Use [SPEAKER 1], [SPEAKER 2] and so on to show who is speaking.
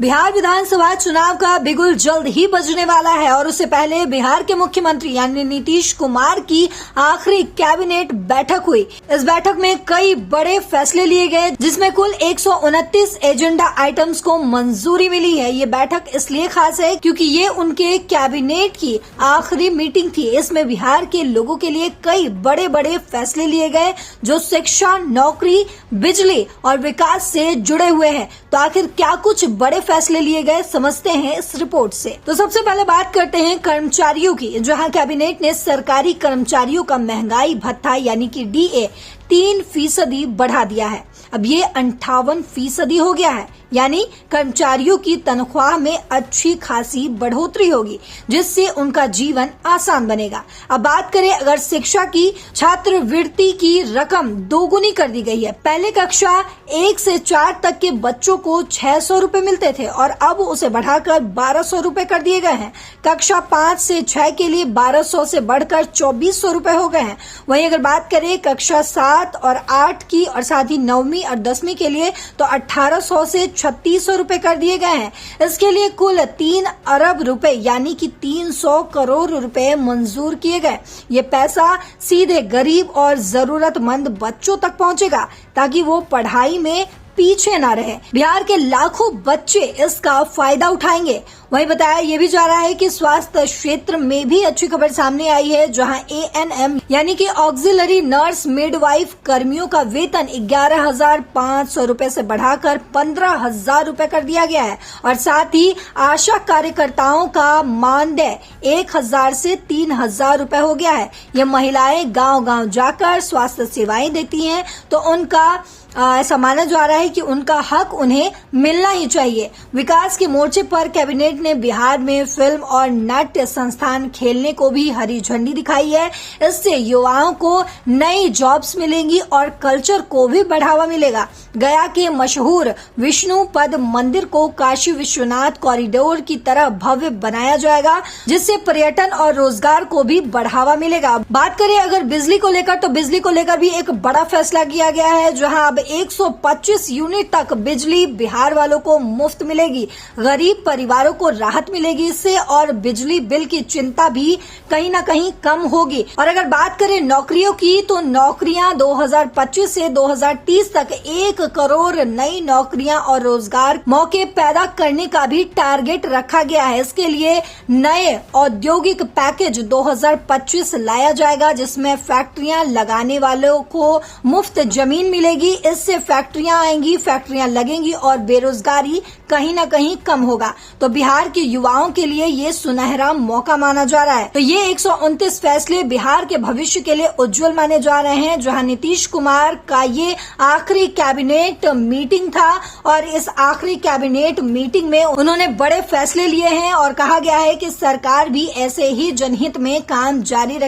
[SPEAKER 1] बिहार विधानसभा चुनाव का बिगुल जल्द ही बजने वाला है और उससे पहले बिहार के मुख्यमंत्री यानी नीतीश कुमार की आखिरी कैबिनेट बैठक हुई। इस बैठक में कई बड़े फैसले लिए गए जिसमें कुल 129 एजेंडा आइटम्स को मंजूरी मिली है। ये बैठक इसलिए खास है क्योंकि ये उनके कैबिनेट की आखिरी मीटिंग थी। इसमें बिहार के लोगों के लिए कई बड़े बड़े फैसले लिए गए जो शिक्षा, नौकरी, बिजली और विकास से जुड़े हुए हैं। तो आखिर क्या कुछ बड़े फैसले लिए गए, समझते हैं इस रिपोर्ट से। तो सबसे पहले बात करते हैं कर्मचारियों की, जहां कैबिनेट ने सरकारी कर्मचारियों का महंगाई भत्ता यानी कि DA 3% बढ़ा दिया है। अब ये 58% हो गया है, यानी कर्मचारियों की तनख्वाह में अच्छी खासी बढ़ोतरी होगी जिससे उनका जीवन आसान बनेगा। अब बात करें अगर शिक्षा की, छात्रवृत्ति की रकम दोगुनी कर दी गई है। पहले कक्षा 1 से 4 तक के बच्चों को 600 रुपए मिलते थे और अब उसे बढ़ाकर 1200 रुपए कर दिए गए हैं। कक्षा 5 से 6 के लिए 1200 से बढ़कर 2400 रुपए हो गए हैं। वहीं अगर बात करें कक्षा 7 और 8 की और साथ ही 9वीं और 10वीं के लिए तो 1800 से 3600 रुपए कर दिए गए हैं। इसके लिए कुल 3 अरब रुपए यानी कि 300 करोड़ रुपए मंजूर किए गए। ये पैसा सीधे गरीब और जरूरतमंद बच्चों तक पहुंचेगा ताकि वो पढ़ाई में पीछे ना रहे। बिहार के लाखों बच्चे इसका फायदा उठाएंगे। वहीं बताया ये भी जा रहा है कि स्वास्थ्य क्षेत्र में भी अच्छी खबर सामने आई है, जहां ANM यानी कि ऑक्सिलरी नर्स मिडवाइफ कर्मियों का वेतन 11,500 रुपए से बढ़ाकर 15,000 रुपए कर दिया गया है और साथ ही आशा कार्यकर्ताओं का मानदेय 1,000 से 3,000 रुपए हो गया है। ये महिलाएं गांव-गांव जाकर स्वास्थ्य सेवाएं देती हैं तो उनका ऐसा माना जा रहा है कि उनका हक उन्हें मिलना ही चाहिए। विकास के मोर्चे पर कैबिनेट ने बिहार में फिल्म और नाट्य संस्थान खेलने को भी हरी झंडी दिखाई है। इससे युवाओं को नई जॉब्स मिलेंगी और कल्चर को भी बढ़ावा मिलेगा। गया के मशहूर विष्णु पद मंदिर को काशी विश्वनाथ कॉरिडोर की तरह भव्य बनाया जाएगा जिससे पर्यटन और रोजगार को भी बढ़ावा मिलेगा। बात करें अगर बिजली को लेकर तो बिजली को लेकर भी एक बड़ा फैसला किया गया है, जहां अब 125 यूनिट तक बिजली बिहार वालों को मुफ्त मिलेगी। गरीब परिवारों को राहत मिलेगी इससे और बिजली बिल की चिंता भी कहीं ना कहीं कम होगी। और अगर बात करें नौकरियों की तो नौकरियां 2025 से 2030 तक 1 करोड़ नई नौकरियां और रोजगार मौके पैदा करने का भी टारगेट रखा गया है। इसके लिए नए औद्योगिक पैकेज 2025 लाया जाएगा जिसमें फैक्ट्रियां लगाने वालों को मुफ्त जमीन मिलेगी। इससे फैक्ट्रियां आएंगी, फैक्ट्रियां लगेंगी और बेरोजगारी कहीं ना कहीं कम होगा। तो बिहार के युवाओं के लिए ये सुनहरा मौका माना जा रहा है। तो ये 129 फैसले बिहार के भविष्य के लिए उज्जवल माने जा रहे हैं, जहां नीतीश कुमार का ये आखिरी कैबिनेट मीटिंग था और इस आखिरी कैबिनेट मीटिंग में उन्होंने बड़े फैसले लिए हैं और कहा गया है कि सरकार भी ऐसे ही जनहित में काम जारी रखे।